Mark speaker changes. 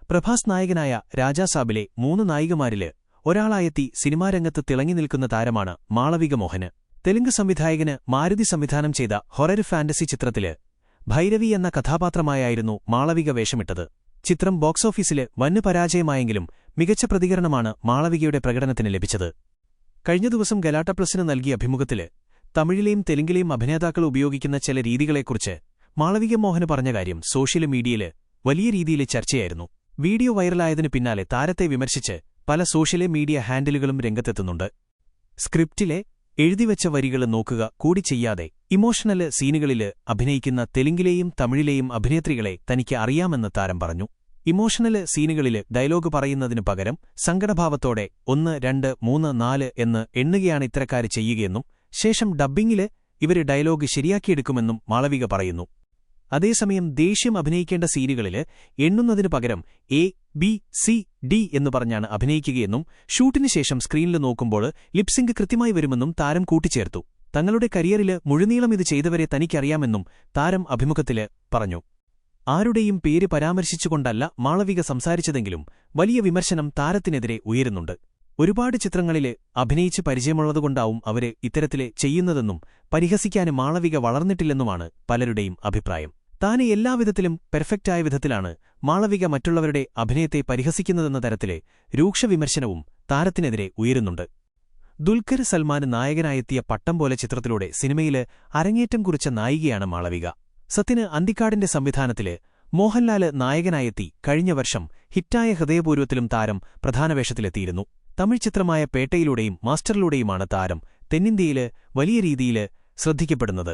Speaker 1: പ്രഭാസ് നായകനായ രാജാസാബിലെ 3 നായികമാരില് ഒരാളായെത്തി സിനിമാരംഗത്ത് തിളങ്ങിനിൽക്കുന്ന താരമാണ് മാളവിക മോഹന്. തെലുങ്ക് സംവിധായകന് മാരുതി സംവിധാനം ചെയ്ത ഹൊറർ ഫാന്റസി ചിത്രത്തില് ഭൈരവി എന്ന കഥാപാത്രമായായിരുന്നു മാളവിക വേഷമിട്ടത്. ചിത്രം ബോക്സോഫീസില് വന് പരാജയമായെങ്കിലും മികച്ച പ്രതികരണമാണ് മാളവികയുടെ പ്രകടനത്തിന് ലഭിച്ചത്. കഴിഞ്ഞ ദിവസം ഗലാട്ട പ്ലസിന് നൽകിയ അഭിമുഖത്തില് തമിഴിലെയും തെലുങ്കിലെയും അഭിനേതാക്കൾ ഉപയോഗിക്കുന്ന ചില രീതികളെക്കുറിച്ച് മാളവിക മോഹന് പറഞ്ഞ കാര്യം സോഷ്യൽ മീഡിയയില് വലിയ രീതിയിൽ ചർച്ചയായിരുന്നു. വീഡിയോ വൈറലായതിനു പിന്നാലെ താരത്തെ വിമർശിച്ച് പല സോഷ്യൽ മീഡിയ ഹാൻഡിലുകളും രംഗത്തെത്തുന്നുണ്ട്. സ്ക്രിപ്റ്റിലെ എഴുതിവെച്ച വരികള് നോക്കുക കൂടി ചെയ്യാതെ ഇമോഷണല് സീനുകളില് അഭിനയിക്കുന്ന തെലുങ്കിലെയും തമിഴിലെയും അഭിനേത്രികളെ തനിക്ക് അറിയാമെന്ന് താരം പറഞ്ഞു. ഇമോഷണല് സീനുകളില് ഡയലോഗ് പറയുന്നതിനു പകരം സങ്കടഭാവത്തോടെ 1, 2, 3, 4 എന്ന് എണ്ണുകയാണ് ഇത്തരക്കാര് ചെയ്യുകയെന്നും ശേഷം ഡബ്ബിംഗില് ഇവര് ഡയലോഗ് ശരിയാക്കിയെടുക്കുമെന്നും മാളവിക പറയുന്നു. അതേസമയം ദേഷ്യം അഭിനയിക്കേണ്ട സീനുകളില് എണ്ണുന്നതിനു പകരം A, B, C, D എന്നു പറഞ്ഞാണ് അഭിനയിക്കുകയെന്നും ഷൂട്ടിനു ശേഷം സ്ക്രീനില് നോക്കുമ്പോൾ ലിപ്സിംഗ് കൃത്യമായി വരുമെന്നും താരം കൂട്ടിച്ചേർത്തു. തങ്ങളുടെ കരിയറില് മുഴുനീളം ഇത് ചെയ്തവരെ തനിക്കറിയാമെന്നും താരം അഭിമുഖത്തില് പറഞ്ഞു. ആരുടെയും പേര് പരാമർശിച്ചുകൊണ്ടല്ല മാളവിക സംസാരിച്ചതെങ്കിലും വലിയ വിമർശനം താരത്തിനെതിരെ ഉയരുന്നുണ്ട്. ഒരുപാട് ചിത്രങ്ങളില് അഭിനയിച്ച് പരിചയമുള്ളതുകൊണ്ടാവും അവര് ഇത്തരത്തില് ചെയ്യുന്നതെന്നും പരിഹസിക്കാന് മാളവിക വളർന്നിട്ടില്ലെന്നുമാണ് പലരുടെയും അഭിപ്രായം. താന് എല്ലാവിധത്തിലും പെർഫെക്റ്റായ വിധത്തിലാണ് മാളവിക മറ്റുള്ളവരുടെ അഭിനയത്തെ പരിഹസിക്കുന്നതെന്ന തരത്തിലെ രൂക്ഷ വിമർശനവും താരത്തിനെതിരെ ഉയരുന്നുണ്ട്. ദുൽഖർ സൽമാന് നായകനായെത്തിയ പട്ടം പോലെ ചിത്രത്തിലൂടെ സിനിമയില് അരങ്ങേറ്റം കുറിച്ച നായികയാണ് മാളവിക. സത്യന് അന്തിക്കാടിന്റെ സംവിധാനത്തില് മോഹൻലാല് നായകനായെത്തി കഴിഞ്ഞ വർഷം ഹിറ്റായ ഹൃദയപൂർവ്വത്തിലും താരം പ്രധാന വേഷത്തിലെത്തിയിരുന്നു. തമിഴ് ചിത്രമായ പേട്ടയിലൂടെയും മാസ്റ്ററിലൂടെയുമാണ് താരം തെന്നിന്ത്യയില് വലിയ രീതിയില് ശ്രദ്ധിക്കപ്പെടുന്നത്.